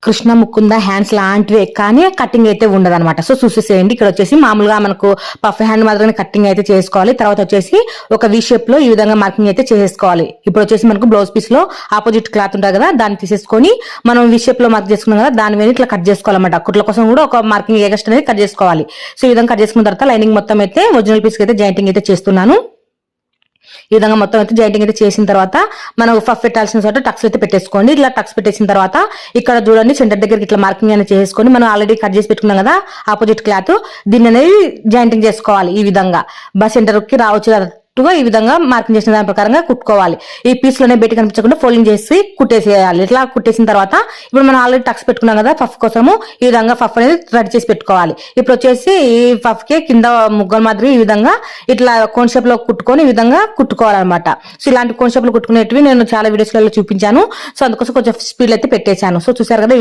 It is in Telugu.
కృష్ణ ముకుంద హ్యాండ్స్ లాంటివే కానీ కటింగ్ అయితే ఉండదు అనమాట. సో చూసేసేయండి. ఇక్కడ వచ్చేసి మామూలుగా మనకు పఫ్ హ్యాండ్ మాత్రమే కటింగ్ అయితే చేసుకోవాలి. తర్వాత వచ్చేసి ఒక వి షేప్ లో ఈ విధంగా మార్కింగ్ అయితే చేసుకోవాలి. ఇప్పుడు వచ్చేసి మనకు బ్లౌజ్ పీస్ లో ఆపోజిట్ క్లాత్ ఉంటుంది కదా, దాన్ని తీసేసుకొని మనం వి షేప్ లో మార్క్ చేసుకున్నాం కదా, దాని మీద ఇట్లా కట్ చేసుకోవాలన్నమాట. కుట్ల కోసం కూడా ఒక మార్కింగ్ ఎగస్ట్ అనేది కట్ చేసుకోవాలి. సో ఈ విధంగా కట్ చేసుకున్న తర్వాత లైనింగ్ మొత్తం అయితే ఒరిజినల్ పీస్ అయితే జాయింటింగ్ అయితే చేస్తున్నాను. ఈ విధంగా మొత్తం అయితే జాయింటింగ్ అయితే చేసిన తర్వాత మనం పఫ్ పెట్టాల్సిన చోట టక్స్ అయితే పెట్టేసుకోండి. ఇట్లా టక్స్ పెట్టేసిన తర్వాత ఇక్కడ చూడండి సెంటర్ దగ్గరికి ఇట్లా మార్కింగ్ అనేది చేసుకొని మనం ఆల్రెడీ కట్ చేసి పెట్టుకున్నాం కదా ఆపోజిట్ క్లాత్, దీన్ని అనేది జాయింటింగ్ చేసుకోవాలి. ఈ విధంగా సెంటర్ కి రావచ్చు ఈ విధంగా మార్కింగ్ చేసిన దాని ప్రకారంగా కుట్టుకోవాలి. ఈ పీస్ లోనే బయట కనిపించకుండా ఫోల్డింగ్ చేసి కుట్టేసేయాలి. ఇట్లా కుట్టేసిన తర్వాత ఇప్పుడు మనం ఆల్రెడీ టక్స్ పెట్టుకున్నాం కదా పఫ్ కోసము, ఈ విధంగా పఫ్ అనేది రెడీ చేసి పెట్టుకోవాలి. ఇప్పుడు వచ్చేసి ఈ పఫ్ కి కింద ముగ్గల మాదిరి ఈ విధంగా ఇట్లా కోన్ షేప్ లో కుట్టుకొని ఈ విధంగా కుట్టుకోవాలన్నమాట. సో ఇలాంటి కోన్ షేప్ లో కుట్టుకునేటివి నేను చాలా వీడియోస్ లలో చూపించాను. సో అందుకోసం కొంచెం స్పీడ్ అయితే పెట్టేశాను. సో చూసారు కదా.